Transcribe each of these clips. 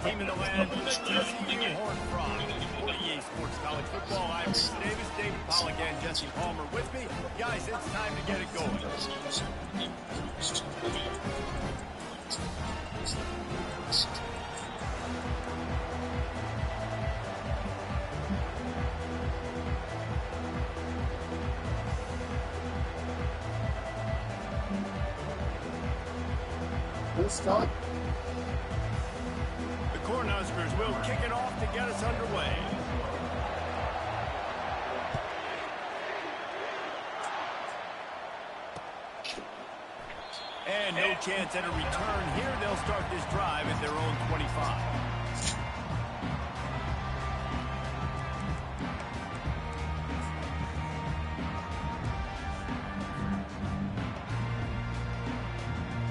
team in the land, the TCU Horned Frogs. For EA Sports College Football, I'm Reese Davis, David Pollock, and Jesse Palmer with me. Guys, it's time to get it going. Start. The Cornhuskers will kick it off to get us underway. And no chance at a return here. They'll start this drive at their own 25.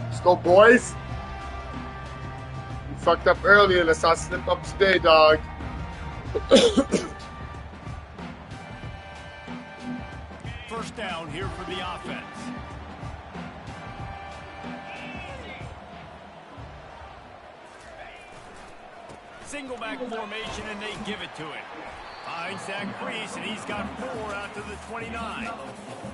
Let's go, boys. You fucked up earlier. Let's not slip up today, dog. First down here for the offense. Single back formation, and they give it to him. Finds that crease, and he's got 4 out to the 29.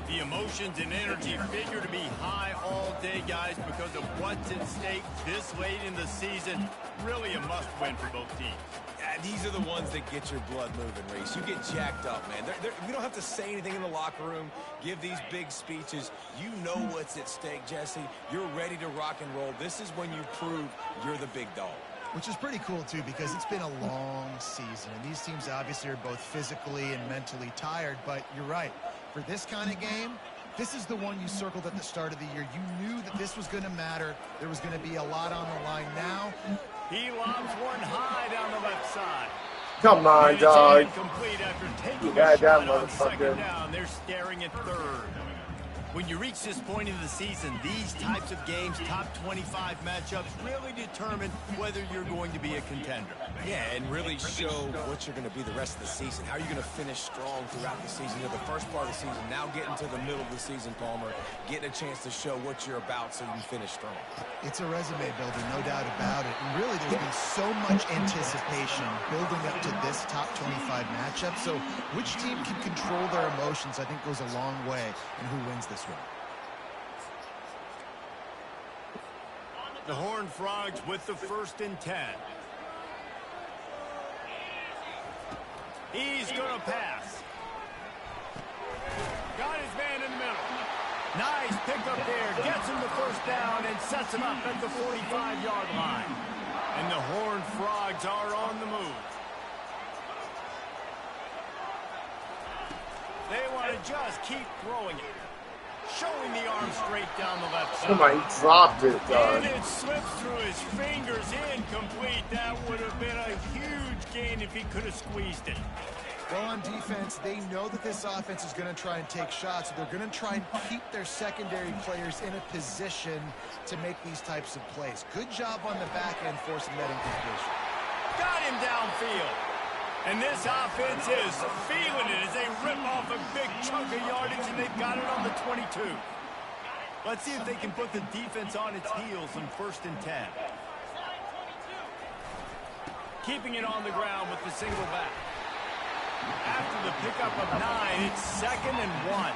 The emotions and energy figure to be high all day, guys, because of what's at stake this late in the season. Really a must-win for both teams. Yeah, these are the ones that get your blood moving, Reese. You get jacked up, man. We don't have to say anything in the locker room, give these big speeches. You know what's at stake, Jesse. You're ready to rock and roll. This is when you prove you're the big dog. Which is pretty cool, too, because it's been a long season. And these teams obviously are both physically and mentally tired. But you're right. For this kind of game, this is the one you circled at the start of the year. You knew that this was going to matter. There was going to be a lot on the line now. He lobs one high down the left side. Come on, dog. Incomplete after taking Yeah, a shot that on second motherfucker. down. They're staring at third. When you reach this point in the season, these types of games, top 25 matchups, really determine whether you're going to be a contender. Yeah, and really show what you're going to be the rest of the season. How are you going to finish strong throughout the season? You're the first part of the season, now getting to the middle of the season, Palmer, getting a chance to show what you're about so you can finish strong. It's a resume builder, no doubt about it. And really, there's been so much anticipation building up to this top 25 matchup. So which team can control their emotions, I think, goes a long way in who wins this one. The Horned Frogs with the 1st and 10. He's going to pass. Got his man in the middle. Nice pickup there. Gets him the 1st down and sets him up at the 45-yard line. And the Horned Frogs are on the move. They want to just keep throwing it. Showing the arm straight down the left side. Oh my, he dropped it, dog. And it slips through his fingers, incomplete. That would have been a huge gain if he could have squeezed it. Well, on defense, they know that this offense is going to try and take shots. So they're going to try and keep their secondary players in a position to make these types of plays. Good job on the back end forcing that incompletion. Got him downfield. And this offense is feeling it as they rip off a big chunk of yardage, and they've got it on the 22. Let's see if they can put the defense on its heels on 1st and 10. Keeping it on the ground with the single back. After the pickup of 9, it's 2nd and 1.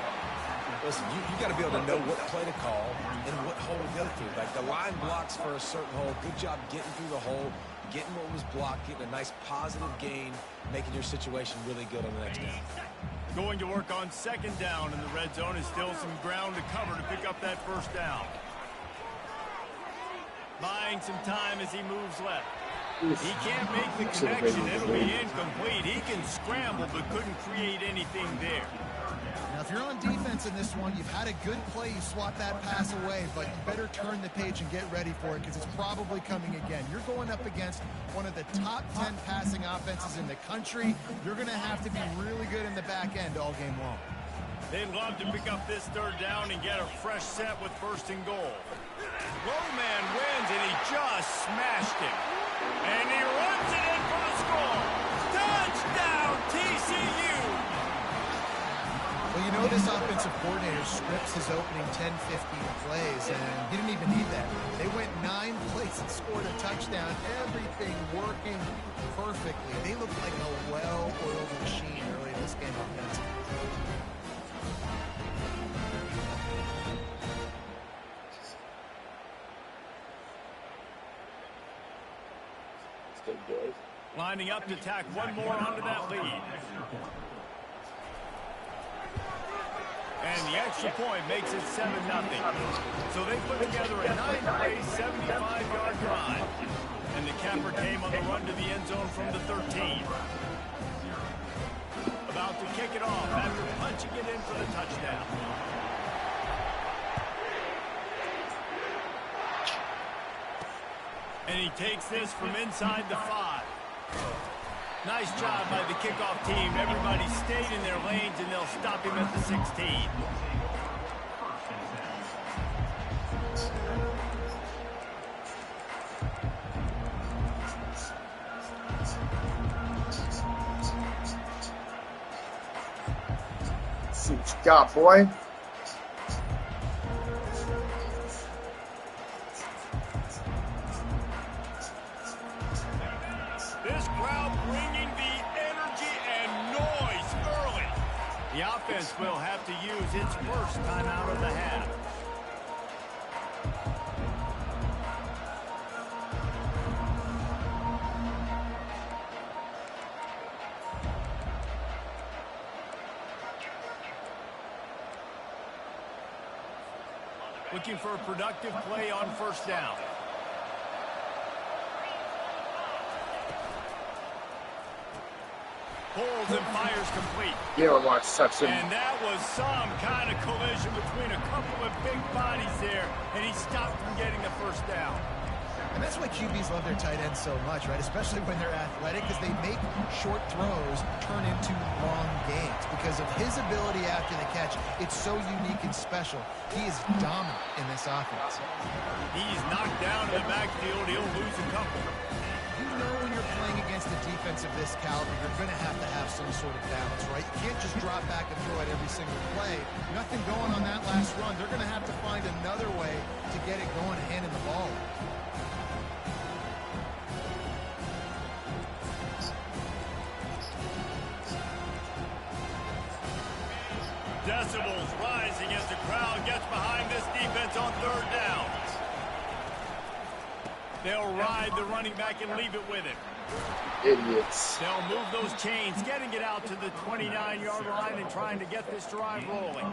Listen, you got to be able to know what play to call and what hole to go through. Like, the line blocks for a certain hole. Good job getting through the hole, getting what was blocked, getting a nice positive gain, making your situation really good on the next down. Going to work on 2nd down, and the red zone is still some ground to cover to pick up that 1st down. Buying some time as he moves left. He can't make the connection. It'll be incomplete. He can scramble, but couldn't create anything there. Now, if you're on defense in this one, you've had a good play. You swat that pass away, but you better turn the page and get ready for it because it's probably coming again. You're going up against one of the top 10 passing offenses in the country. You're going to have to be really good in the back end all game long. They'd love to pick up this 3rd down and get a fresh set with 1st and goal. Low man wins, and he just smashed him. And he runs it in for the score. Touchdown, TCU! Well, you know this offensive coordinator scripts his opening 10, 15 plays, and he didn't even need that. They went 9 plays and scored a touchdown. Everything working perfectly. They look like a well-oiled machine early in this game offensively. Lining up to tack one more onto that lead. And the extra point makes it 7-0. So they put together a 9-play, 75-yard drive. And the capper came on the run to the end zone from the 13. About to kick it off after punching it in for the touchdown. And he takes this from inside the 5. Nice job by the kickoff team. Everybody stayed in their lanes, and they'll stop him at the 16. See what you got, boy. This crowd bringing the energy and noise early. The offense will have to use its first timeout of the half. Looking for a productive play on first down. Pulls and fires complete. You don't want to touch him. And that was some kind of collision between a couple of big bodies there, and he stopped from getting the first down. And that's why QBs love their tight ends so much, right? Especially when they're athletic, because they make short throws turn into long gains. Because of his ability after the catch, it's so unique and special. He is dominant in this offense. He's knocked down in the backfield. He'll lose a couple. You know when you're playing against a defense of this caliber, you're going to have some sort of balance, right? You can't just drop back and throw it every single play. Nothing going on that last run. They're going to have to find another way to get it going and handing the ball. Decibels rising as the crowd gets behind this defense on third down. They'll ride the running back and leave it with him. Idiots. They'll move those chains, getting it out to the 29-yard line and trying to get this drive rolling.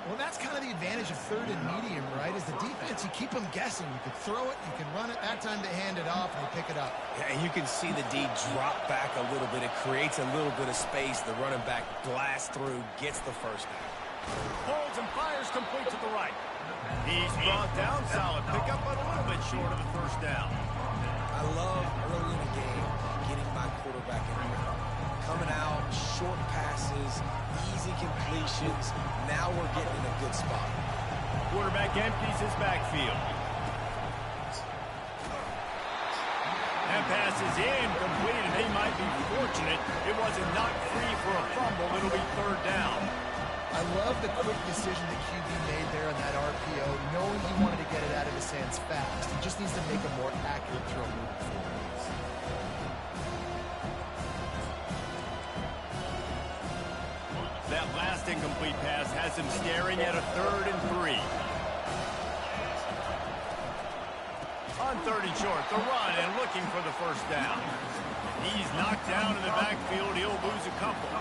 Well, that's kind of the advantage of third and medium, right? Is the defense, you keep them guessing. You can throw it, you can run it. That time to hand it off, and you pick it up. Yeah, and you can see the D drop back a little bit. It creates a little bit of space. The running back blasts through, gets the first down. Pulls and fires complete to the right. He's brought down, solid pickup, but a little bit short of the first down. I love early in the game getting my quarterback in there. Coming out, short passes, easy completions. Now we're getting in a good spot. Quarterback empties his backfield. And passes incomplete, and they might be fortunate it wasn't knocked free for a fumble. It'll be third down. I love the quick decision that QB made there on that RPO, knowing he wanted to get it out of his hands fast. He just needs to make a more accurate throw moving forward. That last incomplete pass has him staring at a 3rd and 3. On 3rd and short, the run and looking for the first down. He's knocked down in the backfield. He'll lose a couple.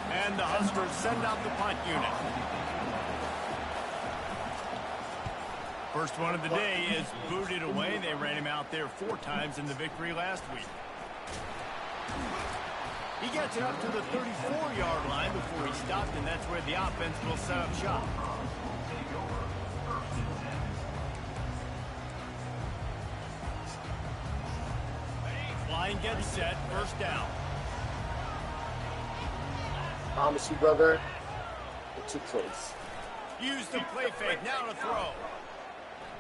And the Huskers send out the punt unit. First one of the day is booted away. They ran him out there 4 times in the victory last week. He gets it up to the 34-yard line before he stopped, and that's where the offense will set up shop. Line gets set, first down. Promise you, brother. We're too close. Use the play fake, now to throw.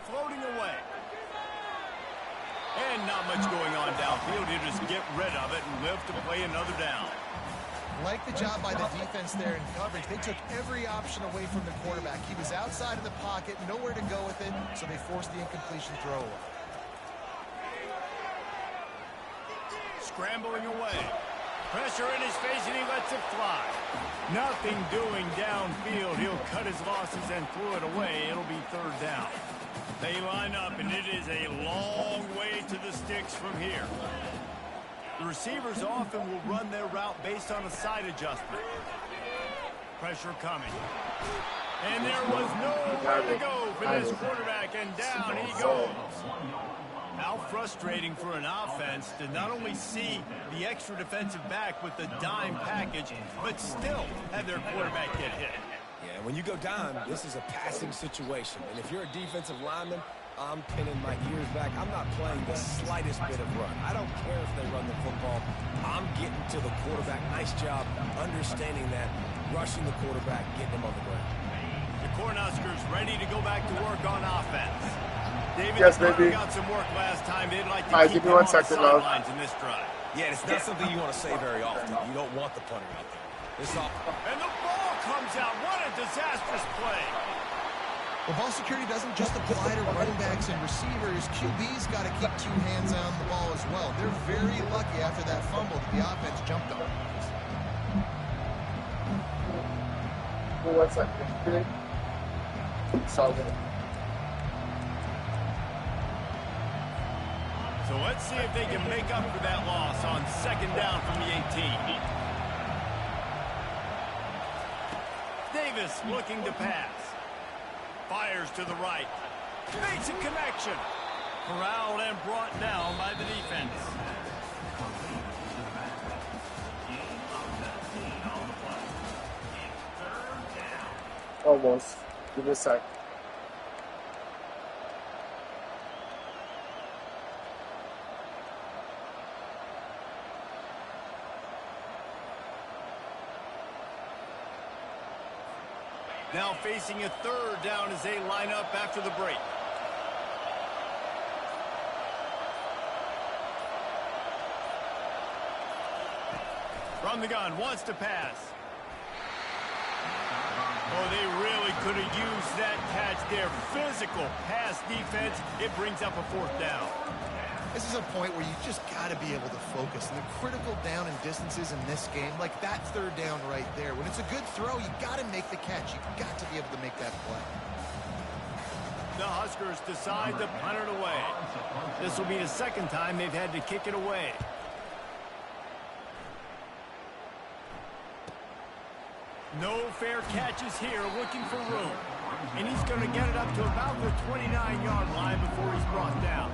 Floating away. And not much going on downfield. He'll just get rid of it and live to play another down. Like the job by the defense there in coverage. They took every option away from the quarterback. He was outside of the pocket, nowhere to go with it, so they forced the incompletion throw away. Scrambling away. Pressure in his face, and he lets it fly. Nothing doing downfield. He'll cut his losses and throw it away. It'll be third down. They line up, and it is a long way to the sticks from here. The receivers often will run their route based on a side adjustment. Pressure coming. And there was nowhere to go for this quarterback, and down he goes. How frustrating for an offense to not only see the extra defensive back with the dime package, but still have their quarterback get hit. Yeah, when you go dime, this is a passing situation. And if you're a defensive lineman, I'm pinning my ears back. I'm not playing the slightest bit of run. I don't care if they run the football. I'm getting to the quarterback. Nice job understanding that, rushing the quarterback, getting him on the ground. The Cornhuskers ready to go back to work on offense. David, yes, baby. Got some work last time. They'd like to give keep me him 1 on second, the love. sidelines in this drive. Yeah, it's not something you want to say very often. You don't want the punter out there. And the ball comes out. What a disastrous play. Well, ball security doesn't just apply to running backs and receivers. QB's got to keep two hands on the ball as well. They're very lucky after that fumble that the offense jumped on. Well, 1 second. Solid. So let's see if they can make up for that loss on second down from the 18. Davis looking to pass. Fires to the right. Makes a connection. Corralled and brought down by the defense. Almost. Give me a sec. Now facing a third down as they line up after the break. From the gun, wants to pass. Oh, they really could have used that catch there. Physical pass defense. It brings up a fourth down. This is a point where you just got to be able to focus. And the critical down and distances in this game, like that third down right there, when it's a good throw, you got to make the catch. You got to be able to make that play. The Huskers decide to punt it away. This will be the second time they've had to kick it away. No fair catches here, looking for room. And he's going to get it up to about the 29-yard line before he's brought down.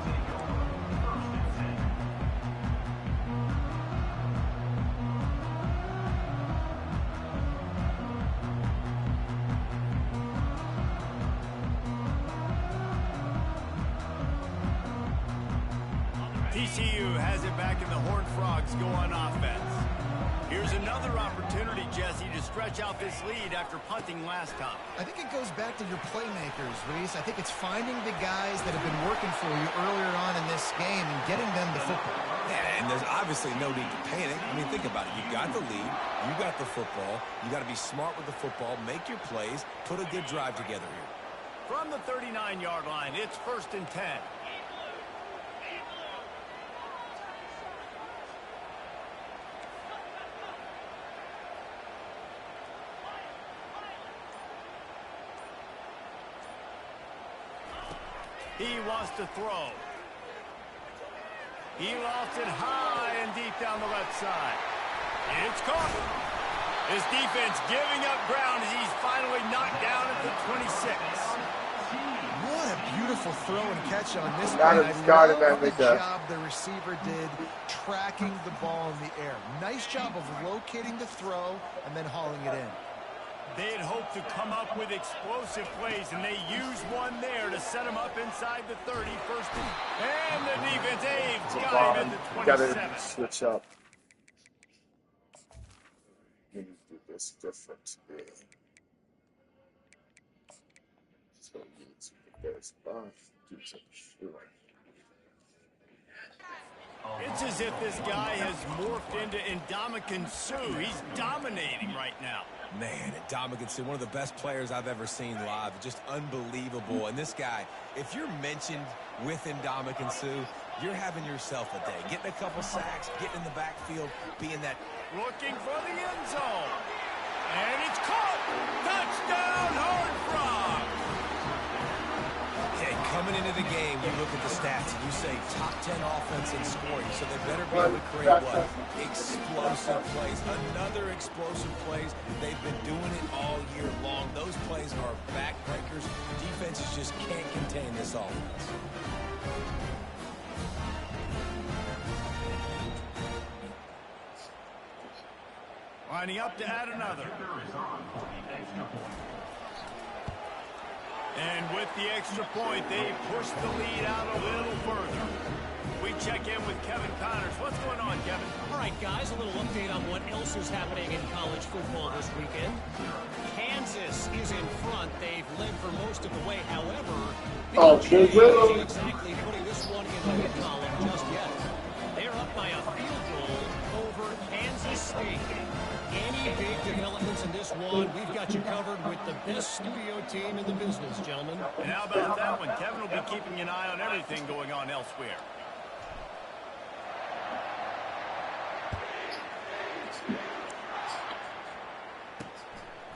TCU has it back, and the Horned Frogs go on offense. Here's another opportunity, Jesse, to stretch out this lead after punting last time. I think it goes back to your playmakers, Reese. I think it's finding the guys that have been working for you earlier on in this game and getting them the football. Yeah, and there's obviously no need to panic. I mean, think about it. You got the lead. You got the football. You got to be smart with the football. Make your plays. Put a good drive together here. From the 39-yard line, it's 1st and 10. He wants to throw. He lofts it high and deep down the left side. It's caught. His defense giving up ground as he's finally knocked down at the 26. What a beautiful throw and catch on this Got play. it, got it, I love man, the right there. job the receiver did tracking the ball in the air. Nice job of locating the throw and then hauling it in. They had hoped to come up with explosive plays, and they used one there to set him up inside the 30. And the defense aids got him at the Got to 27. switch up. We need to do this different. Yeah. So we need to get this off. Do some shooting. It's as if this guy has morphed into Ndamukong Suh. He's dominating right now. Man, Ndamukong Suh, one of the best players I've ever seen live. Just unbelievable. And this guy, if you're mentioned with Ndamukong Suh, you're having yourself a day. Getting a couple sacks, getting in the backfield, being that... Looking for the end zone. And it's caught. Touchdown, Horned Frogs. Okay, coming into the game, you look at the stats and you say top 10 offense in scoring, so they better be able to create what? Explosive plays. Another explosive plays. They've been doing it all year long. Those plays are backbreakers. Defenses just can't contain this offense. Lining up to add another. And with the extra point, they push the lead out a little further. We check in with Kevin Connors. What's going on, Kevin? All right, guys, a little update on what else is happening in college football this weekend. Kansas is in front. They've led for most of the way. However, BYU isn't exactly putting this one in the win column just yet. They're up by a field goal over Kansas State. Any big developments in this one, we've got you covered with the best studio team in the business, gentlemen. And how about that one? Kevin will be keeping an eye on everything going on elsewhere.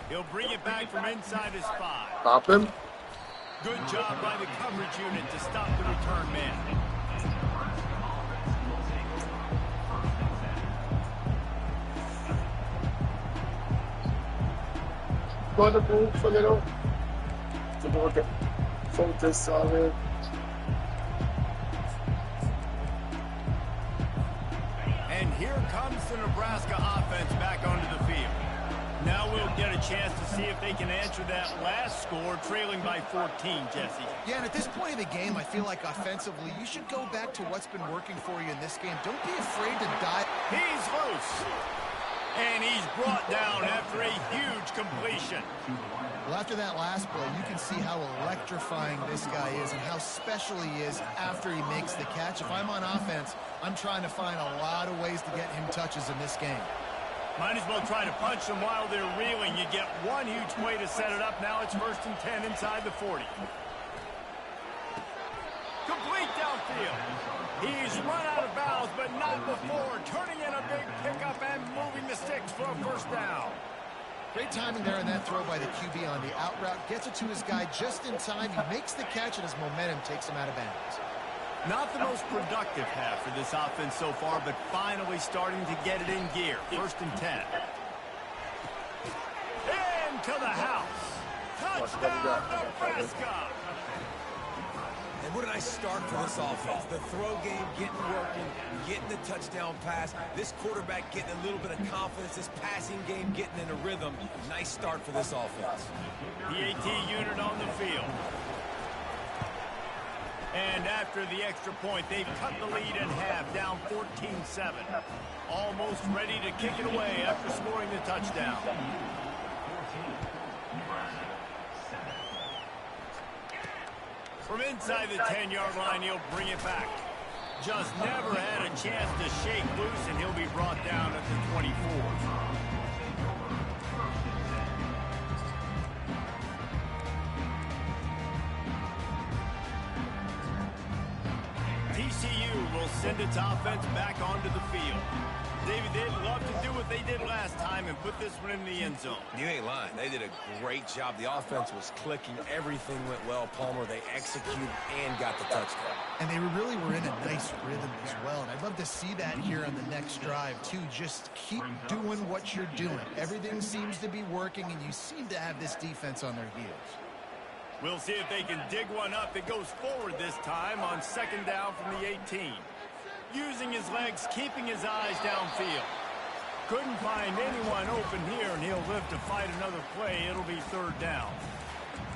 He'll bring it back from inside his 5. Stop him. Good job by the coverage unit to stop the return man. Quando o goleiro solta solid. And here comes the Nebraska offense back onto the field. Now we'll get a chance to see if they can answer that last score, trailing by 14, Jesse. Yeah, and at this point of the game, I feel like offensively, you should go back to what's been working for you in this game. Don't be afraid to dive. He's loose. And he's brought down after a huge completion. Well, after that last play, you can see how electrifying this guy is and how special he is after he makes the catch. If I'm on offense, I'm trying to find a lot of ways to get him touches in this game. Might as well try to punch them while they're reeling. You get one huge play to set it up. Now it's 1st and 10 inside the 40. Complete downfield. He's run out of bounds, but not before. Turning in a big pickup and moving the sticks for a 1st down. Great timing there in that throw by the QB on the out route. Gets it to his guy just in time. He makes the catch, and his momentum takes him out of bounds. Not the most productive half for this offense so far, but finally starting to get it in gear. 1st and 10. Into the house. Touchdown, Nebraska. And what a nice start for this offense. The throw game getting working, getting the touchdown pass. This quarterback getting a little bit of confidence. This passing game getting in a rhythm. Nice start for this offense. The AT unit on the field. And after the extra point, they've cut the lead in half, down 14-7. Almost ready to kick it away after scoring the touchdown. From inside the 10-yard line, he'll bring it back. Just never had a chance to shake loose, and he'll be brought down at the 24. TCU will send its offense back onto the field. David, they'd love to do what they did last time and put this one in the end zone. You ain't lying. They did a great job. The offense was clicking. Everything went well, Palmer. They executed and got the touchdown. And they really were in a nice rhythm as well. And I'd love to see that here on the next drive, too. Just keep doing what you're doing. Everything seems to be working, and you seem to have this defense on their heels. We'll see if they can dig one up. It goes forward this time on 2nd down from the 18. Using his legs, keeping his eyes downfield. Couldn't find anyone open here, and he'll live to fight another play. It'll be 3rd down.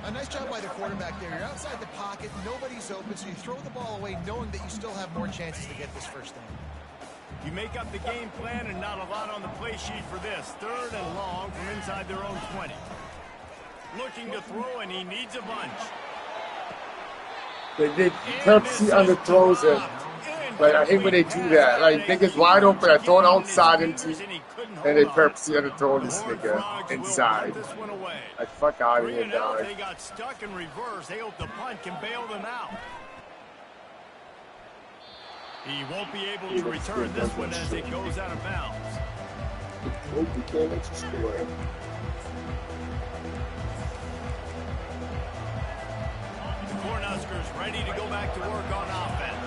A nice job by the quarterback there. You're outside the pocket, nobody's open, so you throw the ball away knowing that you still have more chances to get this 1st down. You make up the game plan and not a lot on the play sheet for this. 3rd and long from inside their own 20. Looking to throw, and he needs a bunch. They did Pepsi on the throws in. Like, I hate when they do that. Like, niggas wide open, I throw it outside into, and they purposely had to throw this nigga inside. Like, fuck out of here, dog. They got stuck in reverse. They hope the punt can bail them out. He won't be able to return this one as it goes out of bounds. Oh, we can't let you score. The Cornhuskers ready to go back to work on offense.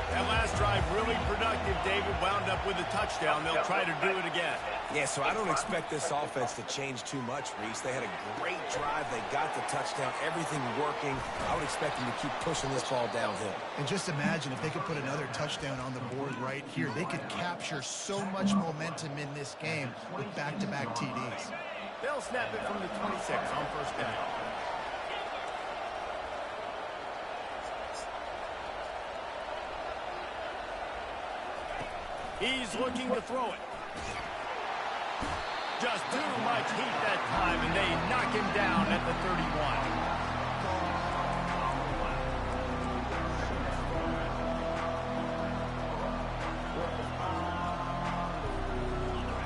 That last drive really productive. David wound up with a touchdown. They'll try to do it again. Yeah, so I don't expect this offense to change too much, Reese. They had a great drive. They got the touchdown. Everything working. I would expect them to keep pushing this ball downhill. And just imagine if they could put another touchdown on the board right here. They could capture so much momentum in this game with back-to-back TDs. They'll snap it from the 26 on first down. He's looking to throw it. Just too much heat that time, and they knock him down at the 31.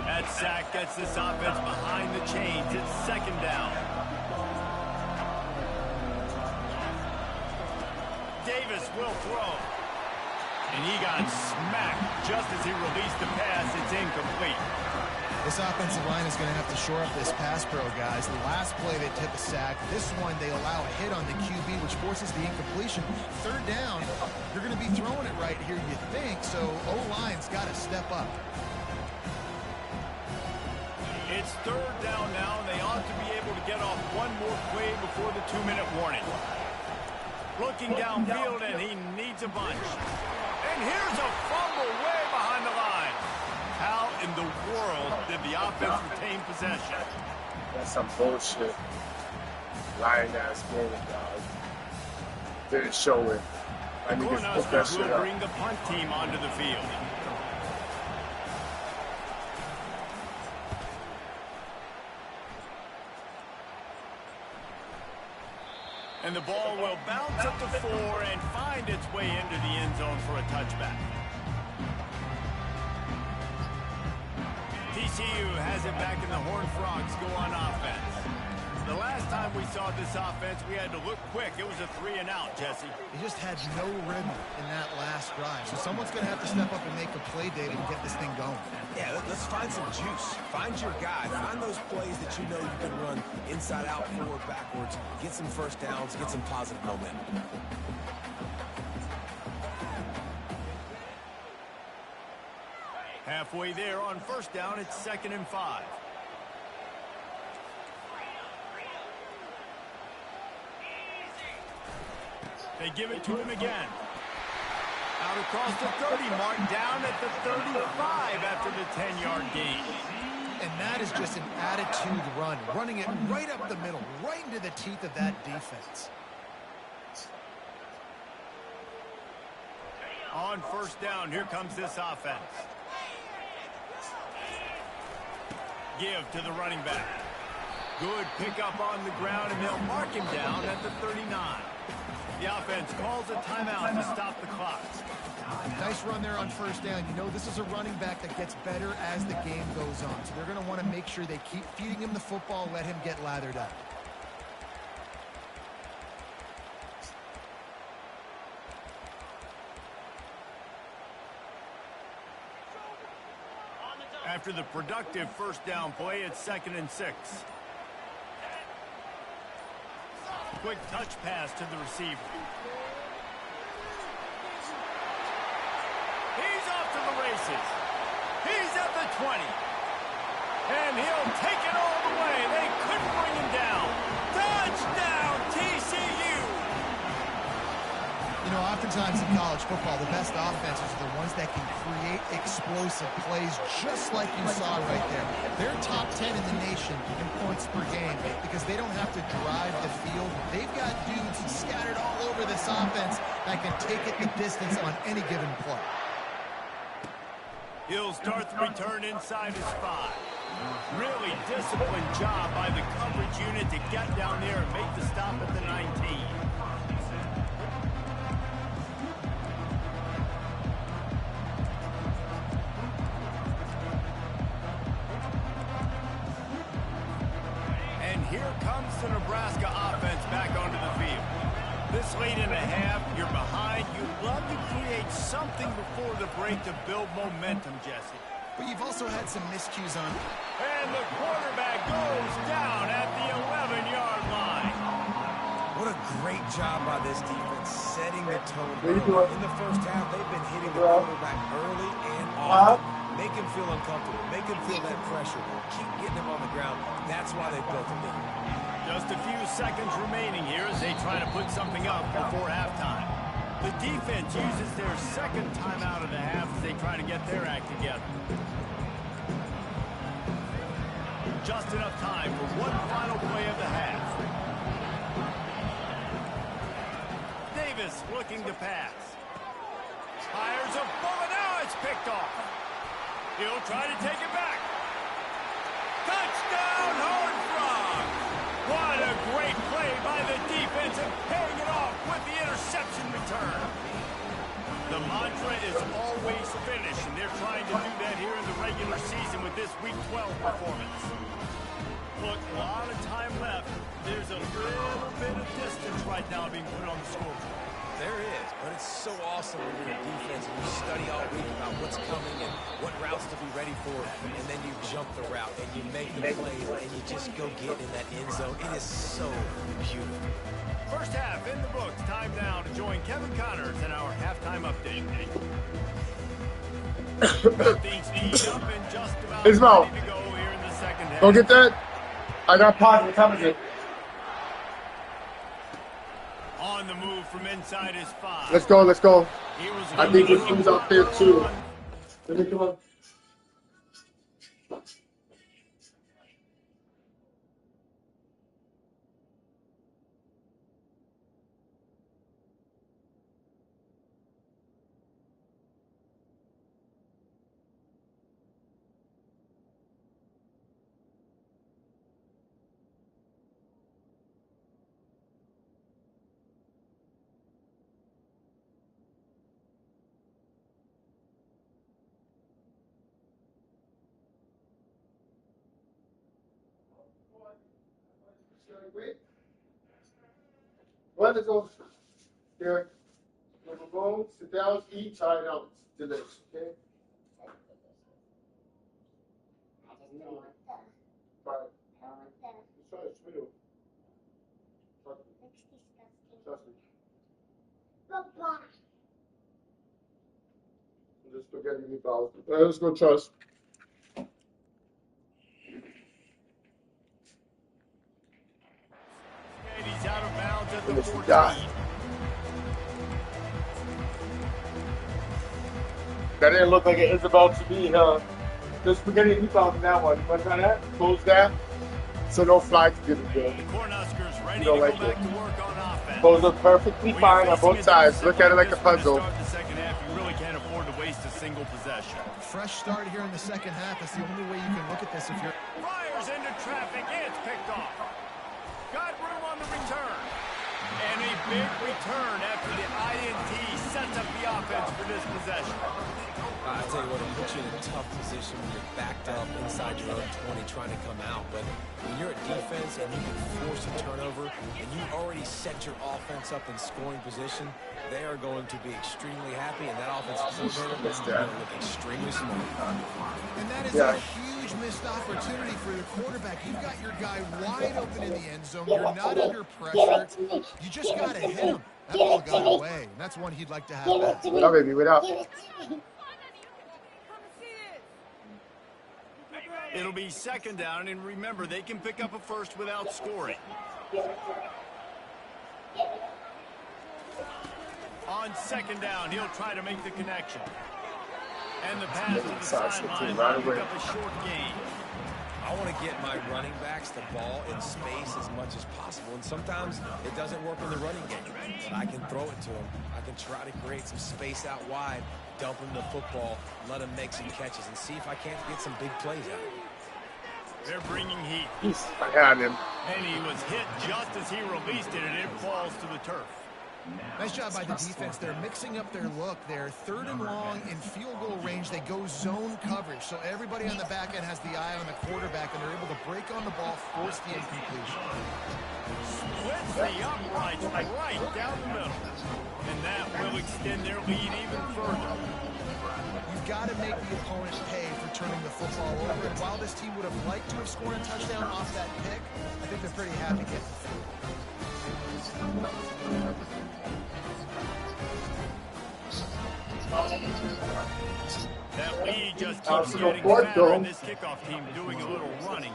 That sack gets this offense behind the chains. It's second down. Davis will throw. And he got smacked just as he released the pass. It's incomplete. This offensive line is going to have to shore up this pass pro, guys. The last play they tip a sack. This one they allow a hit on the QB, which forces the incompletion. Third down, you're going to be throwing it right here, you think. So O-line's got to step up. It's third down now, and they ought to be able to get off one more play before the 2-minute warning. Looking downfield, and he needs a bunch. And here's a fumble way behind the line. How in the world did the offense retain possession? That's some bullshit. Lying-ass game, dog. Didn't show it. I The need to put that Cornhuskers shit will up. bring the punt team onto the field. And the ball will bounce up to 4 and find its way into the end zone for a touchback. TCU has it back in the Horned Frogs go on offense. The last time we saw this offense, we had to look quick. It was a 3-and-out, Jesse. They just had no rhythm in that last drive. So someone's going to have to step up and make a play, David, and get this thing going. Yeah, let's find some juice. Find your guy. Find those plays that you know you can run inside out, forward, backwards. Get some first downs. Get some positive momentum. Halfway there on first down, it's 2nd and 5. They give it to him again. Out across the 30 mark, down at the 35 after the 10-yard gain. And that is just an attitude run, running it right up the middle, right into the teeth of that defense. On first down, here comes this offense. Give to the running back. Good pickup on the ground, and they'll mark him down at the 39. The offense calls a timeout to stop the clock. Nice run there on first down. You know, this is a running back that gets better as the game goes on. So they're going to want to make sure they keep feeding him the football, let him get lathered up. After the productive first down play, it's 2nd and 6. Quick touch pass to the receiver. He's off to the races. He's at the 20. And he'll take it all the way. They couldn't bring him down. Touchdown, TCU! You know, oftentimes in college football, the best offenses are the ones that can create explosive plays just like you saw right there. They're top 10 in the nation in points per game because they don't have to drive the field. They've got dudes scattered all over this offense that can take it the distance on any given play. He'll start the return inside his 5. Really disciplined job by the coverage unit to get down there and make the stop at the 19. comes the Nebraska offense back onto the field. This late in the half, you're behind. You'd love to create something before the break to build momentum, Jesse. But you've also had some miscues on. And the quarterback goes down at the 11-yard line. What a great job by this defense, setting the tone early. In the first half, they've been hitting the quarterback early and often. Make him feel uncomfortable. Make him feel that pressure. Keep getting him on the ground. That's why they built a lead. Just a few seconds remaining here as they try to put something up before halftime. The defense uses their second timeout of the half as they try to get their act together. Just enough time for one final play of the half. Davis looking to pass. Fires a bullet. Now it's picked off. He'll try to take it back. Touchdown, Horned Frog! What a great play by the defense and paying it off with the interception return. The mantra is always finish, and they're trying to do that here in the regular season with this Week 12 performance. Look, a lot of time left. There's a little bit of distance right now being put on the scoreboard. There is, but it's so awesome when you're in defense and you study all week about what's coming and what routes to be ready for, and then you jump the route and you make the plays and you just go get in that end zone. It is so beautiful. First half in the books. Time now to join Kevin Connors in our halftime update. Things speed up and just about ready to go here in the second half. Go get that. I got pause. What time is it? On the move from inside his 5. Let's go, let's go. I think this team's out there too. Let me come on. Well, let's go. Here. Boom, sit down, eat, try it out. Delicious, okay? Try it. Try it, sweet. Trust me. Trust me. Just spaghetti meatballs. Let's go, trust. He's out of bounds at the 14. That didn't look like it is about to be, huh? There's spaghetti and meatballs in that one. You want to try that? Close that. So no flies to get it good. Cornhuskers ready to go back to work on offense. Those look perfectly fine on both sides. Look at it like a puzzle. The second half, you really can't afford to waste a single possession. Fresh start here in the second half. That's the only way you can look at this if you're... Fires into traffic. It's picked off. Got room on the return. And a big return after the INT sets up the offense for this possession. I tell you what, it puts you in a tough position when you're backed up inside your own 20 trying to come out. But when you're at defense and you can force a turnover and you already set your offense up in scoring position, they are going to be extremely happy, and that offensive coordinator is going to look extremely smart. And that is a huge missed opportunity for your quarterback. You've got your guy wide open in the end zone. You're not under pressure. You just got to hit him. That ball got away, and that's one he'd like to have back. Without, baby, without. It'll be second down, and remember, they can pick up a first without scoring. On second down, he'll try to make the connection. And the pass to the sideline, pick up a short gain. I want to get my running backs the ball in space as much as possible, and sometimes it doesn't work in the running game, but I can throw it to them. I can try to create some space out wide, dump him the football, let him make some catches, and see if I can't get some big plays out of him. They're bringing heat. I had him. And he was hit just as he released it, and it falls to the turf. Nice job by the defense. They're mixing up their look. They're 3rd and long in field goal range. They go zone coverage. So everybody on the back end has the eye on the quarterback, and they're able to break on the ball, force the incompletion. Splits the uprights right down the middle. And that will extend their lead even further. You've got to make the opponent pay for turning the football over. And while this team would have liked to have scored a touchdown off that pick, I think they're pretty happy getting the field. That lead just keeps getting fatter, and this kickoff team doing a little running.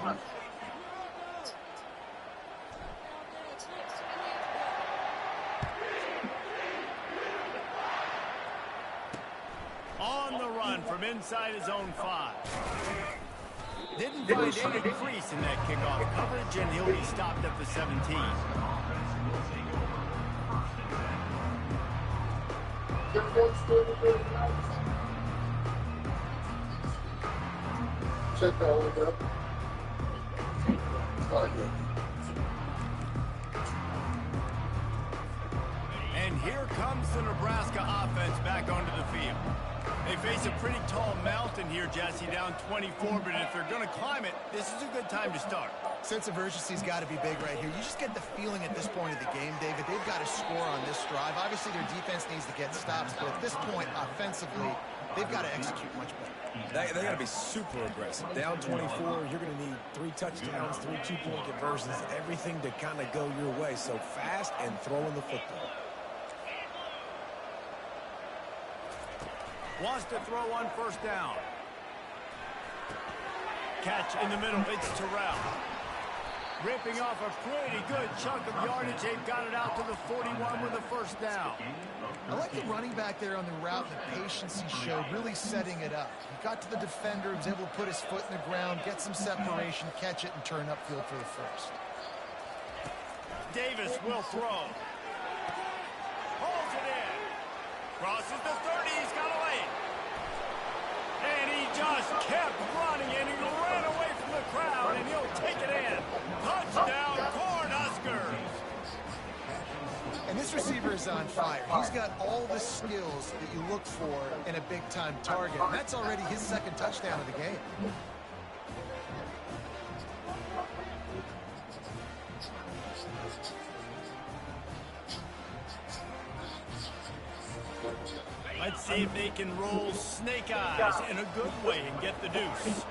On the run from inside his own 5. Didn't find any crease in that kickoff coverage, and he'll be stopped at the 17. Check that one up. And here comes the Nebraska offense back onto the field. They face a pretty tall mountain here, Jesse, down 24, but if they're going to climb it, this is a good time to start. Sense of urgency's got to be big right here. You just get the feeling at this point of the game, David, they've got to score on this drive. Obviously, their defense needs to get stops, but at this point, offensively, they've got to execute much better. They got to be super aggressive. Down 24, you're going to need 3 touchdowns, 3 2-point conversions, everything to kind of go your way. So fast and throwing the football. Wants to throw on 1st down. Catch in the middle. It's Terrell. Ripping off a pretty good chunk of yardage. They've got it out to the 41 with a 1st down. I like the running back there on the route, the patience he showed, really setting it up. He got to the defender, he was able to put his foot in the ground, get some separation, catch it, and turn upfield for the 1st. Davis will throw. Holds it in. Crosses the 30. He's got a lane. And he just kept running, and he ran away from the crowd, and he'll take it in. Touchdown, Cornhuskers. And this receiver is on fire. He's got all the skills that you look for in a big-time target. And that's already his 2nd touchdown of the game. Let's see if they can roll snake eyes in a good way and get the deuce.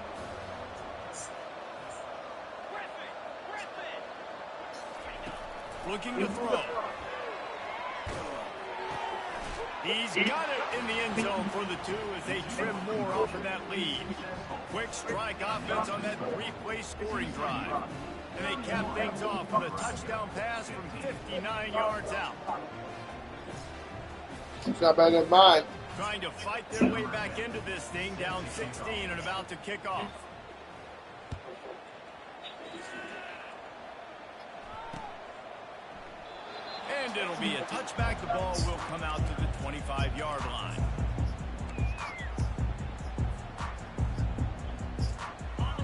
Looking to throw. He's got it in the end zone for the 2 as they trim more off of that lead. Quick strike offense on that 3-play scoring drive. And they cap things off with a touchdown pass from 59 yards out. It's not better than mine. Trying to fight their way back into this thing, down 16 and about to kick off. And it'll be a touchback. The ball will come out to the 25-yard line.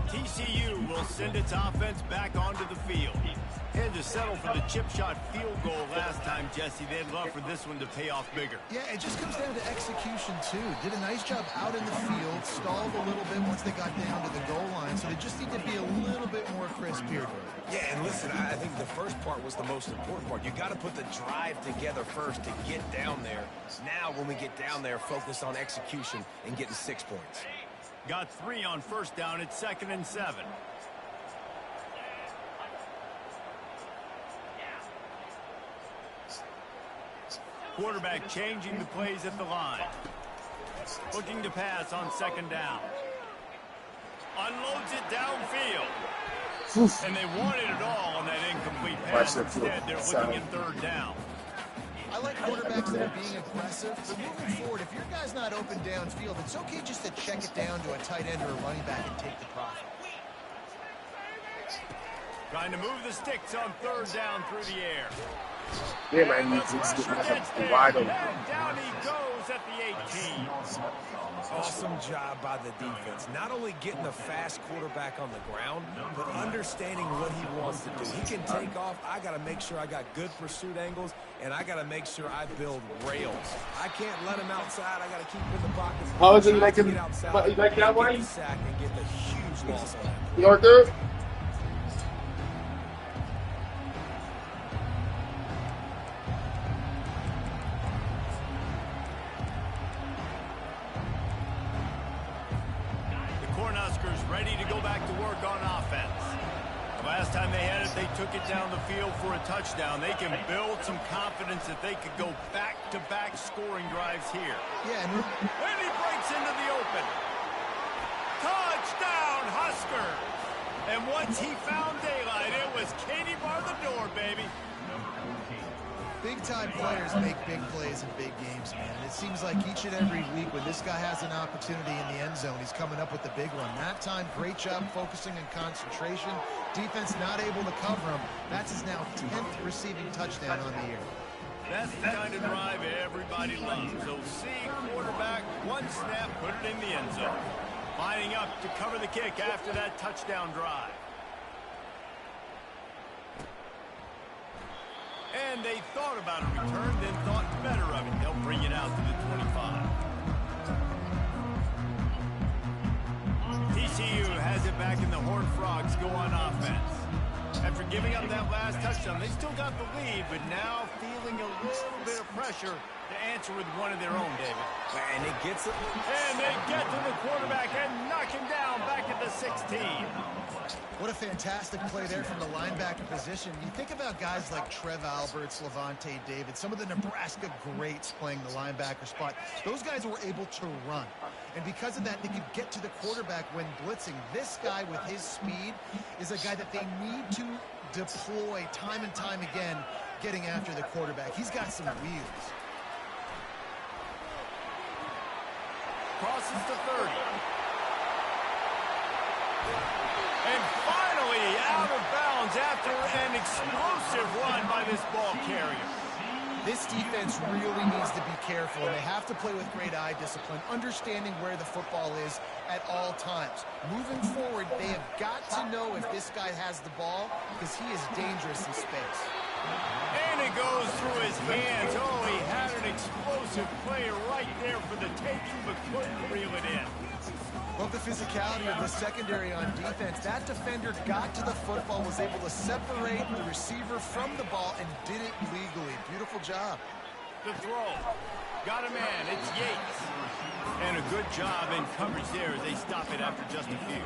TCU will send its offense back onto the field. Had to settle for the chip shot field goal last time, Jesse. They'd love for this one to pay off bigger. Yeah, it just comes down to execution, too. Did a nice job out in the field, stalled a little bit once they got down to the goal line, so they just need to be a little bit more crisp here. Yeah, and listen, I think the first part was the most important part. You got to put the drive together first to get down there. Now, when we get down there, focus on execution and getting 6 points. Got 3 on 1st down. It's 2nd and 7. Quarterback changing the plays at the line. Looking to pass on 2nd down. Unloads it downfield. And they wanted it all on that incomplete pass. Instead, they're looking at 3rd down. I like quarterbacks that are being aggressive, but moving forward, if your guy's not open downfield, it's okay just to check it down to a tight end or a running back and take the profit. Trying to move the sticks on 3rd down through the air. Yeah, man, he's wide open. And down he goes at the 18. Awesome job by the defense. Not only getting the fast quarterback on the ground, but understanding what he wants to do. He can take off. I got to make sure I got good pursuit angles, and I got to make sure I build rails. I can't let him outside. I got to keep him in the pocket. How is it like him? Like that way? Sack and get a huge loss on that. You are good? Ready to go back to work on offense. The last time they had it, they took it down the field for a touchdown. They can build some confidence that they could go back-to-back scoring drives here. Yeah, and he breaks into the open. Touchdown, Huskers! And once he found daylight, it was Katie bar the door, baby. Big-time players make big plays in big games, man. And it seems like each and every week when this guy has an opportunity in the end zone, he's coming up with the big one. That time, great job focusing and concentration. Defense not able to cover him. That's his now 10th receiving touchdown on the year. That's the kind of drive everybody loves. So see quarterback, one snap, put it in the end zone. Lining up to cover the kick after that touchdown drive. And they thought about a return, then thought better of it. They'll bring it out to the 25. TCU has it back in the Horned Frogs go on offense. After giving up that last touchdown, they still got the lead, but now feeling a little bit of pressure to answer with one of their own, David. And it gets it. And they get to the quarterback and knock him down back at the 16. What a fantastic play there from the linebacker position. You think about guys like Trev Alberts, Levante David, some of the Nebraska greats playing the linebacker spot. Those guys were able to run. And because of that, they could get to the quarterback when blitzing. This guy with his speed is a guy that they need to deploy time and time again getting after the quarterback. He's got some wheels. Crosses to 30. And finally out of bounds after an explosive run by this ball carrier. This defense really needs to be careful, and they have to play with great eye discipline, understanding where the football is at all times. Moving forward, they have got to know if this guy has the ball, because he is dangerous in space. And it goes through his hands. Oh, he had an explosive play right there for the taking, but couldn't reel it in. Love the physicality of the secondary on defense. That defender got to the football, was able to separate the receiver from the ball, and did it legally. Beautiful job. The throw. Got a man. It's Yates. And a good job in coverage there as they stop it after just a few.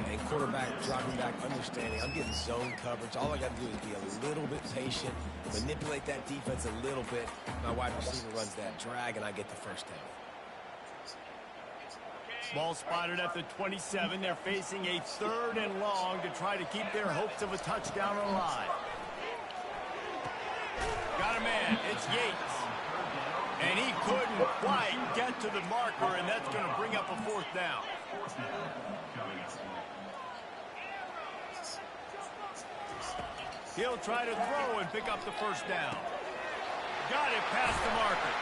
And quarterback dropping back, understanding I'm getting zone coverage. All I got to do is be a little bit patient, manipulate that defense a little bit. My wide receiver runs that drag, and I get the first down. Ball spotted at the 27. They're facing a 3rd and long to try to keep their hopes of a touchdown alive. Got a man. It's Yates. And he couldn't quite get to the marker, and that's going to bring up a 4th down. He'll try to throw and pick up the 1st down. Got it past the marker.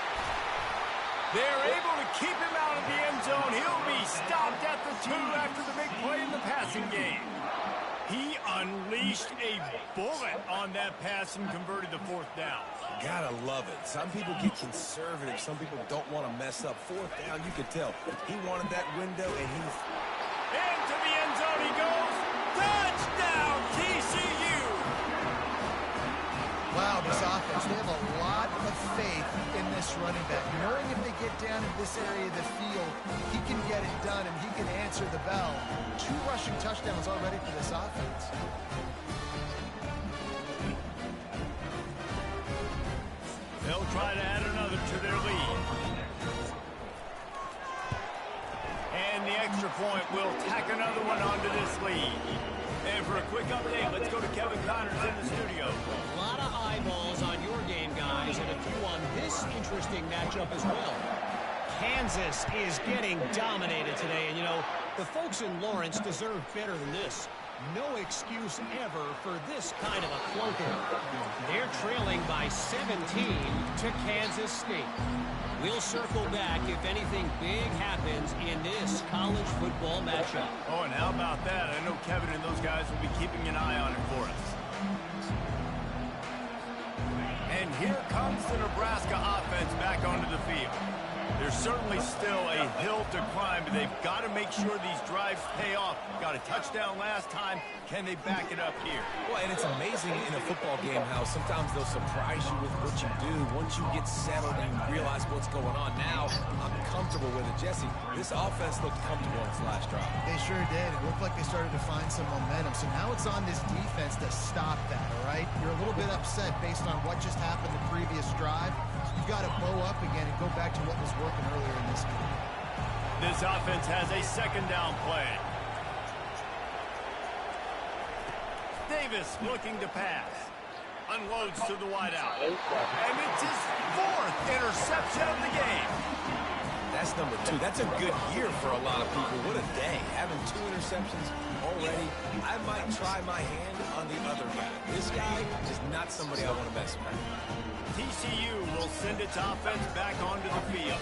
They're able to keep him out of the end zone. He'll be stopped at the 2 after the big play in the passing game. He unleashed a bullet on that pass and converted the 4th down. Gotta love it. Some people get conservative. Some people don't want to mess up. 4th down, you could tell. He wanted that window, and he's... Into the end zone he goes. Touchdown, TCU! Wow, this offense, they have a lot of faith in this running back. Knowing if they get down in this area of the field, he can get it done and he can answer the bell. 2 rushing touchdowns already for this offense. They'll try to add another to their lead. And the extra point will tack another one onto this lead. And for a quick update, let's go to Kevin Connors in the studio. A lot of eyeballs on your game, guys, and a few on this interesting matchup as well. Kansas is getting dominated today, and, you know, the folks in Lawrence deserve better than this. No excuse ever for this kind of a clunker. They're trailing by 17 to Kansas State. We'll circle back if anything big happens in this college football matchup. Oh, and how about that? I know Kevin and those guys will be keeping an eye on it for us. And here comes the Nebraska offense back onto the field. There's certainly still a hill to climb, but they've got to make sure these drives pay off. Got a touchdown last time. Can they back it up here? Well, and it's amazing in a football game how sometimes they'll surprise you with what you do. Once you get settled and you realize what's going on now, I'm comfortable with it. Jesse, this offense looked comfortable in its last drive. They sure did. It looked like they started to find some momentum. So now it's on this defense to stop that, all right? You're a little bit upset based on what just happened the previous drive. You've got to bow up again and go back to what was working earlier in this game. This offense has a second down play. Davis looking to pass. Unloads to the wideout. And it's his 4th interception of the game. That's number 2. That's a good year for a lot of people. What a day. Having 2 interceptions already. I might try my hand on the other guy. This guy is not somebody I want to mess with. TCU will send its offense back onto the field.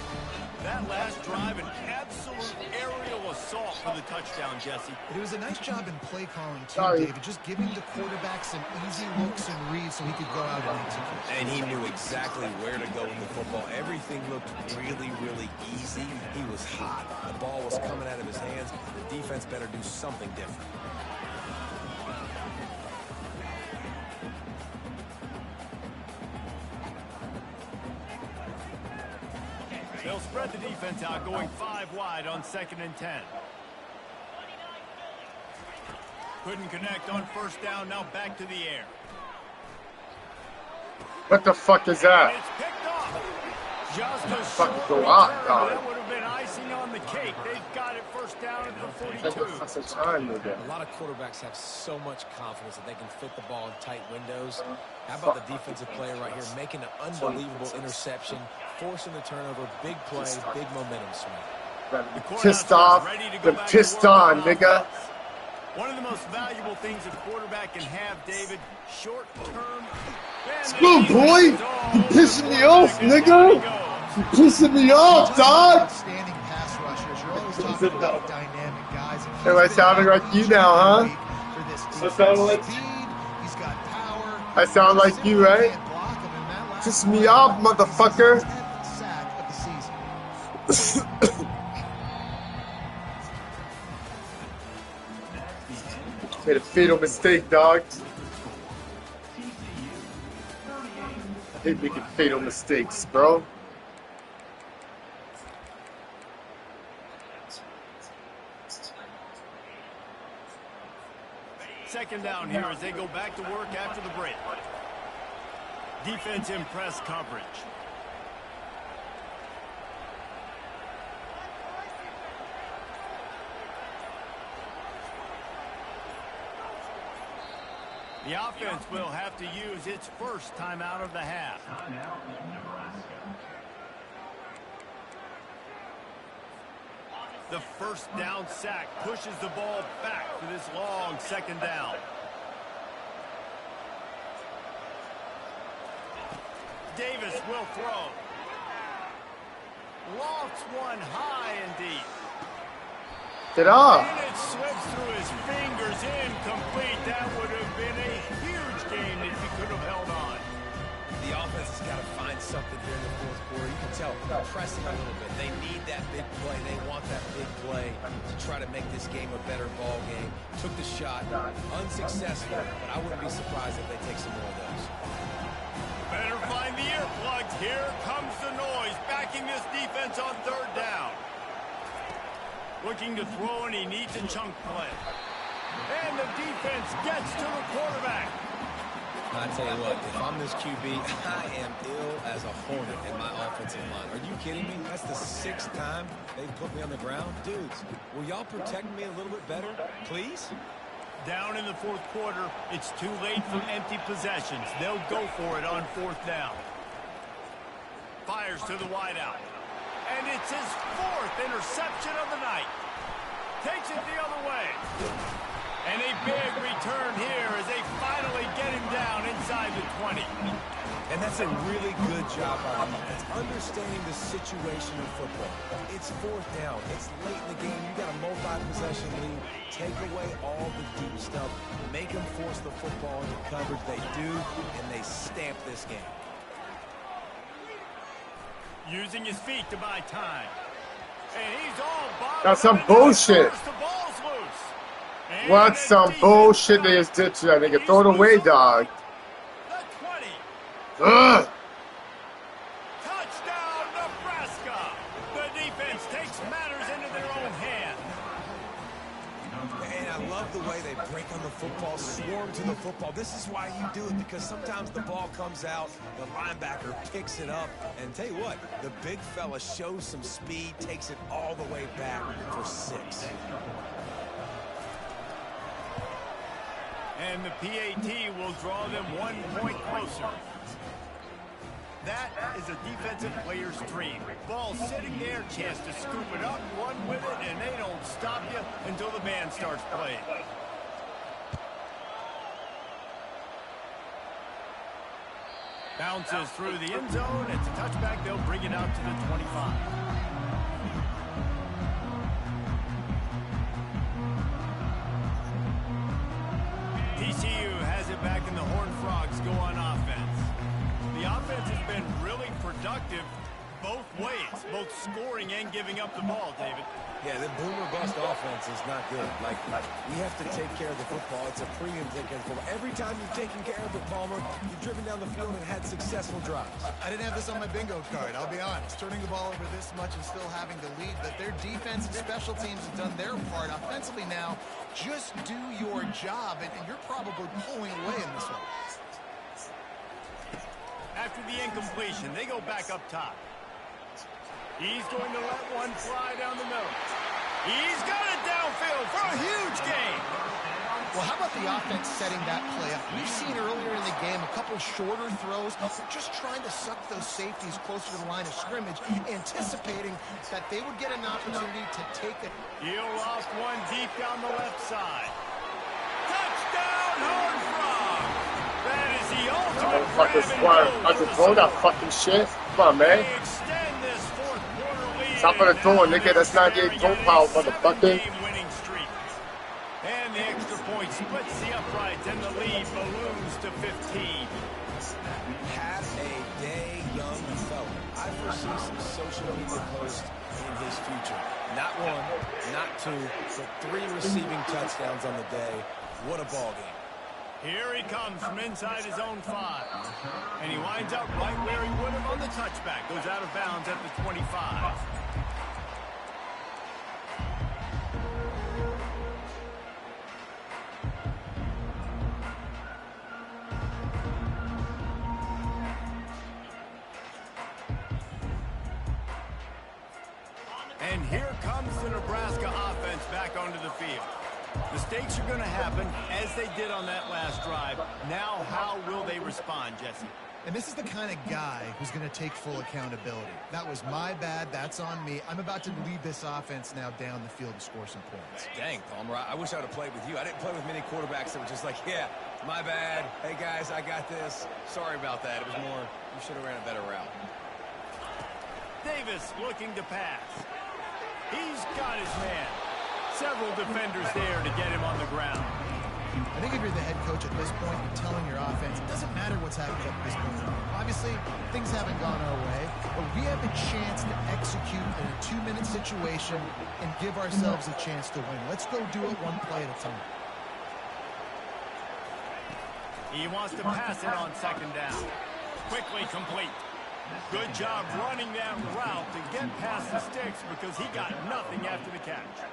That last drive, an absolute aerial assault for the touchdown, Jesse. But it was a nice job in play calling, too, David. Just giving the quarterback some easy looks and reads so he could go out and execute. And he knew exactly where to go with the football. Everything looked really, really easy. He was hot. The ball was coming out of his hands. The defense better do something different. They'll spread the defense out, going 5 wide on 2nd and 10. Couldn't connect on first down, now back to the air. What the fuck is that? And it's picked off. Just a Fucking short go out, return. dog. That would have been icing on the cake. They've got it first down at the 42. That's a time again. A lot of quarterbacks have so much confidence that they can fit the ball in tight windows. How about the defensive player right here making an unbelievable interception, forcing the turnover, big play, big momentum swing. Pissed off, been pissed on, nigga. One of the most valuable things a quarterback can have, David, short-term. Good boy, you pissing me off, nigga. You pissing me off, dog. Outstanding pass rushers. You're always talking about dynamic guys. Am I sounding like you now, huh? I sound like he's got power. I sound like you, right? Piss me off, motherfucker. Made a fatal mistake, dog. I hate making fatal mistakes, bro. Second down here as they go back to work after the break. Defense in press coverage. The offense will have to use its first timeout of the half. The first down sack pushes the ball back for this long second down. Davis will throw. Lofts one high and deep. Get off. And it slips through his fingers, incomplete. That would have been a huge game if he could have held on. The offense has got to find something here in the fourth quarter. You can tell they're pressing a little bit. They need that big play. They want that big play to try to make this game a better ball game. Took the shot, unsuccessful, but I wouldn't be surprised if they take some more of those. Better find the earplugs. Here comes the noise, backing this defense on third down. Looking to throw, and he needs a chunk play. And the defense gets to the quarterback. I tell you what, if I'm this QB, I am ill as a hornet in my offensive line. Are you kidding me? That's the 6th time they've put me on the ground. Dudes, will y'all protect me a little bit better, please? Down in the fourth quarter, it's too late for empty possessions. They'll go for it on fourth down. Fires to the wideout. And it's his 4th interception of the night. Takes it the other way. And a big return here as they finally get him down inside the 20. And that's a really good job by the defense, understanding the situation in football. It's fourth down. It's late in the game. You got a multi-possession lead. Take away all the deep stuff. Make them force the football into coverage. They do, and they stamp this game. Using his feet to buy time. And he's all bobbed. That's some bullshit. The ball's loose. And What some bullshit they just did to that nigga. Throw it away, dog. Ugh. Touchdown, Nebraska! The defense takes matters into their own hands. And I love the way they break on the football, swarm to the football. This is why you do it, because sometimes the ball comes out, the linebacker picks it up, and tell you what, the big fella shows some speed, takes it all the way back for 6. And the PAT will draw them 1 point closer. That is a defensive player's dream. Ball sitting there, chance to scoop it up, run with it, and they don't stop you until the band starts playing. Bounces through the end zone. It's a touchback. They'll bring it out to the 25. TCU has it back in the Horned Frogs go on offense. The offense has been really productive both ways, both scoring and giving up the ball, David. Yeah, the boomer-bust offense is not good. Like, we have to take care of the football. It's a premium take care of the football. Every time you've taken care of it, Palmer, you've driven down the field and had successful drives. I didn't have this on my bingo card, I'll be honest. Turning the ball over this much and still having the lead, but their defense and special teams have done their part. Offensively now, just do your job, and you're probably pulling away in this one. After the incompletion, they go back up top. He's going to let one fly down the middle. He's got it downfield for a huge gain. Well, how about the offense setting that play up? We've seen earlier in the game a couple shorter throws, just trying to suck those safeties closer to the line of scrimmage, anticipating that they would get an opportunity to take it. He'll lost one deep down the left side. Touchdown, Horned Frog! That is the ultimate grab and go. I just throw that fucking shit. Come on, man. They extend this fourth quarter lead. Stop for the throw, nigga. That's not getting throw power, motherfucker. Winning streak. And the extra point splits the uprights, and the lead balloons to 15. Have a day, young fella. I foresee some social media posts in his future. Not 1, not 2, but 3 receiving touchdowns on the day. What a ball game. Here he comes from inside his own 5. And he winds up right where he would have on the touchback. Goes out of bounds at the 25. And here comes the Nebraska offense back onto the field. Mistakes are going to happen, as they did on that last drive. Now, how will they respond, Jesse? And this is the kind of guy who's going to take full accountability. That was my bad. That's on me. I'm about to lead this offense now down the field to score some points. Dang, Palmer, I wish I would have played with you. I didn't play with many quarterbacks that were just like, yeah, my bad. Hey, guys, I got this. Sorry about that. It was more, you should have ran a better route. Davis looking to pass. He's got his man. Several defenders there to get him on the ground. I think if you're the head coach at this point, you're telling your offense, it doesn't matter what's happening at this point. Obviously, things haven't gone our way, but we have a chance to execute in a 2-minute situation and give ourselves a chance to win. Let's go do it one play at a time. He wants to pass it on second down. Quickly complete. Good job running that route to get past the sticks because he got nothing after the catch.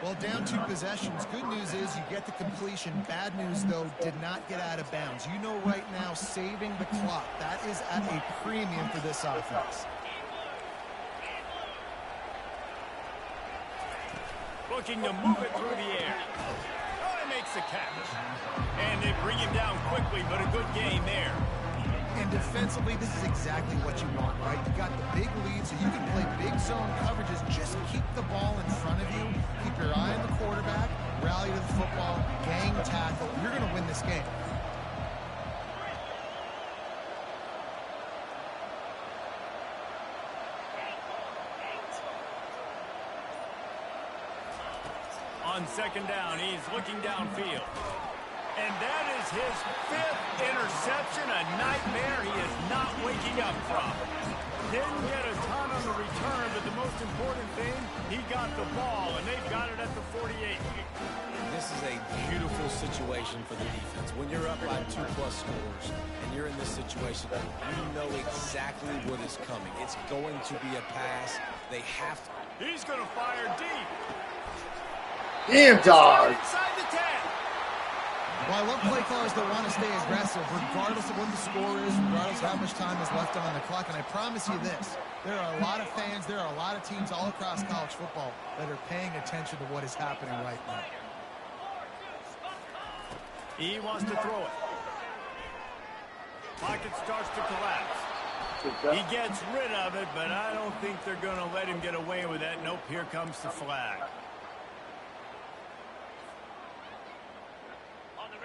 Well, down 2 possessions. Good news is you get the completion. Bad news, though, did not get out of bounds. You know right now, saving the clock. That is at a premium for this offense. Looking to move it through the air. Oh, he makes the catch. And they bring him down quickly, but a good game there. And defensively, this is exactly what you want, right? You got the big lead, so you can play big zone coverages. Just keep the ball in front of you. Keep your eye on the quarterback. Rally to the football, gang tackle. You're going to win this game. On second down, he's looking downfield. And that is his 5th interception, a nightmare he is not waking up from. Didn't get a ton on the return, but the most important thing, he got the ball, and they've got it at the 48. This is a beautiful situation for the defense. When you're up by 2+ scores and you're in this situation, you know exactly what is coming. It's going to be a pass. They have to. He's going to fire deep. Damn, dog. Inside the 10. Well, I love play callers that want to stay aggressive, regardless of what the score is, regardless of how much time is left on the clock. And I promise you this, there are a lot of fans, there are a lot of teams all across college football that are paying attention to what is happening right now. He wants to throw it. Pocket starts to collapse. He gets rid of it, but I don't think they're going to let him get away with that. Nope, here comes the flag.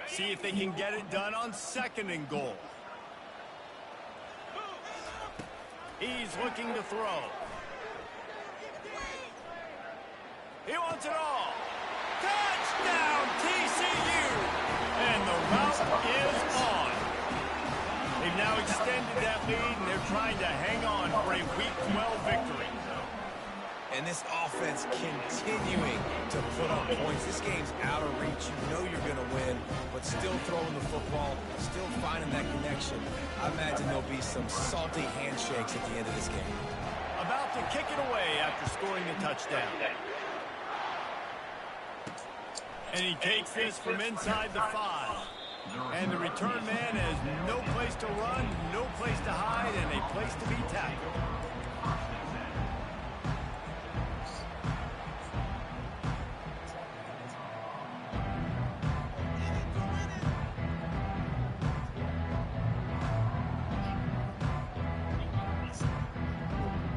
See if they can get it done on 2nd and goal. He's looking to throw. He wants it all. Touchdown, TCU! And the route is on. They've now extended that lead, and they're trying to hang on for a Week 12 victory. And this offense continuing to put up points. This game's out of reach. You know you're going to win, but still throwing the football, still finding that connection. I imagine there'll be some salty handshakes at the end of this game. About to kick it away after scoring the touchdown. And he takes this from inside the 5. And the return man has no place to run, no place to hide, and a place to be tackled.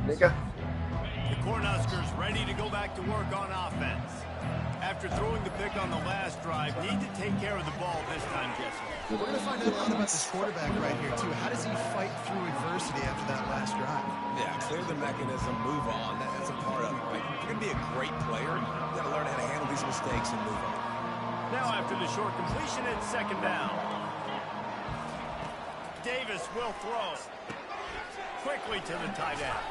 The Cornhuskers ready to go back to work on offense. After throwing the pick on the last drive, need to take care of the ball this time, Jesse. We're going to find out a lot about this quarterback right here, too. How does he fight through adversity after that last drive? Yeah, clear the mechanism, move on. That's a part of it, right? If you're going to be a great player, you've got to learn how to handle these mistakes and move on. Now after the short completion, it's 2nd down. Davis will throw. Quickly to the tight end.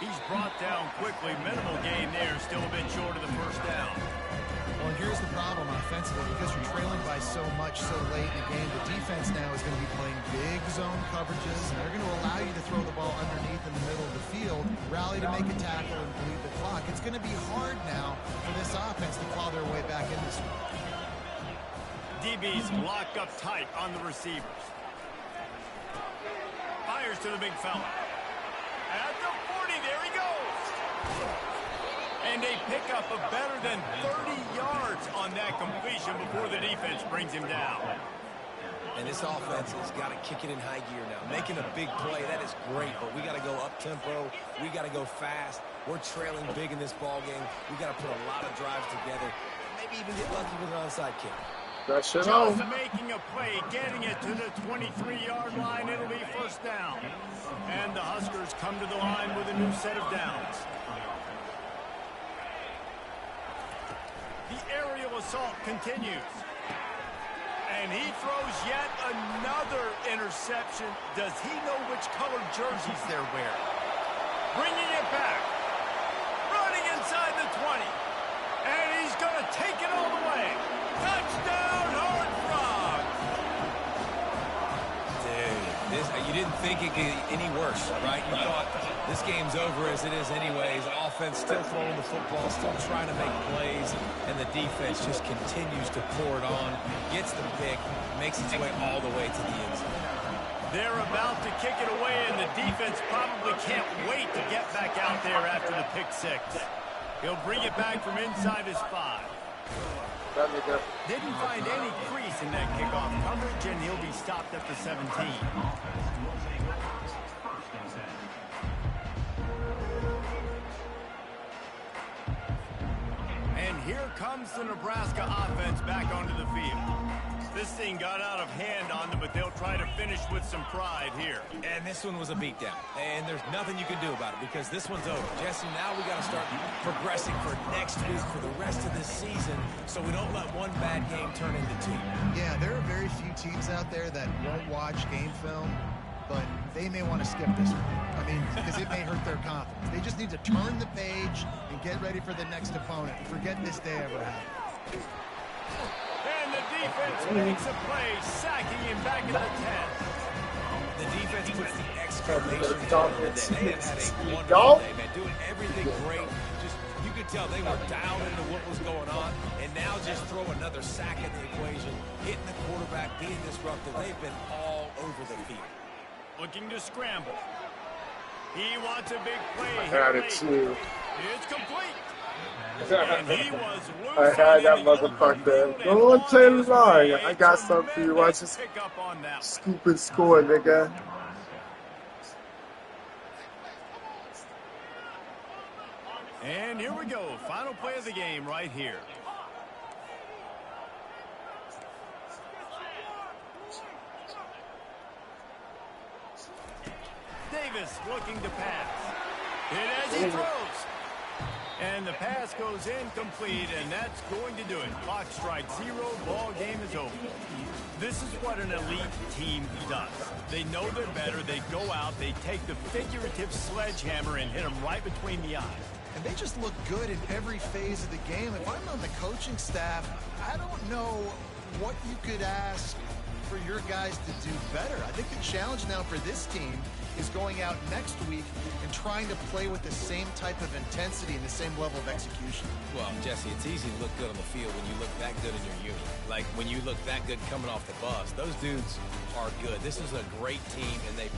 He's brought down quickly. Minimal gain there. Still a bit short of the 1st down. Well, here's the problem offensively. Because you're trailing by so much so late in the game, the defense now is going to be playing big zone coverages, and they're going to allow you to throw the ball underneath in the middle of the field, rally to make a tackle, and bleed the clock. It's going to be hard now for this offense to claw their way back in this one. DB's locked up tight on the receivers. Fires to the big fella. At the 40, there he goes. And a pickup of better than 30 yards on that completion before the defense brings him down. And this offense has got to kick it in high gear now. Making a big play, that is great, but we got to go up-tempo. We got to go fast. We're trailing big in this ball game. We got to put a lot of drives together. Maybe even get lucky with an onside kick. Just making a play, getting it to the 23-yard line. It'll be 1st down. And the Huskers come to the line with a new set of downs. The aerial assault continues. And he throws yet another interception. Does he know which colored jerseys they're wearing? Bringing it back. Running inside the 20. And he's going to take it all the way. Touchdown, Horned Frogs! Dude, you didn't think it could get any worse, right? You thought this game's over as it is anyways. Offense still throwing the football, still trying to make plays, and the defense just continues to pour it on, gets the pick, makes its way all the way to the end zone. They're about to kick it away, and the defense probably can't wait to get back out there after the pick 6. He'll bring it back from inside his 5. Didn't find any crease in that kickoff coverage, and he'll be stopped at the 17. And here comes the Nebraska offense back onto the field. This thing got out of hand on them, but they'll try to finish with some pride here. And this one was a beatdown. And there's nothing you can do about it because this one's over. Jesse, now we got to start progressing for next week for the rest of this season so we don't let one bad game turn into two. Yeah, there are very few teams out there that won't watch game film, but they may want to skip this one. I mean, because it may hurt their confidence. They just need to turn the page and get ready for the next opponent. Forget this day ever happened. And the defense makes a play, sacking him back at the 10. The defense puts the exclamation point on it. They have had a wonderful day, man. Doing everything great. Just, you could tell they were dialed into what was going on. And now just throw another sack in the equation. Hitting the quarterback, being disruptive. They've been all over the field. Looking to scramble. He wants a big play. I had it too. It's complete. And he was loose. I had that motherfucker. Don't play the line. I got something for you. Watch this scoop and score, nigga. And here we go. Final play of the game right here. Davis looking to pass. Hit as he throws. And the pass goes incomplete, and that's going to do it. Clock strikes 0, ball game is over. This is what an elite team does. They know they're better, they go out, they take the figurative sledgehammer and hit them right between the eyes. And they just look good in every phase of the game. If I'm on the coaching staff, I don't know what you could ask for your guys to do better. I think the challenge now for this team is going out next week and trying to play with the same type of intensity and the same level of execution. Well, Jesse, it's easy to look good on the field when you look that good in your unit. Like when you look that good coming off the bus. Those dudes are good. This is a great team, and they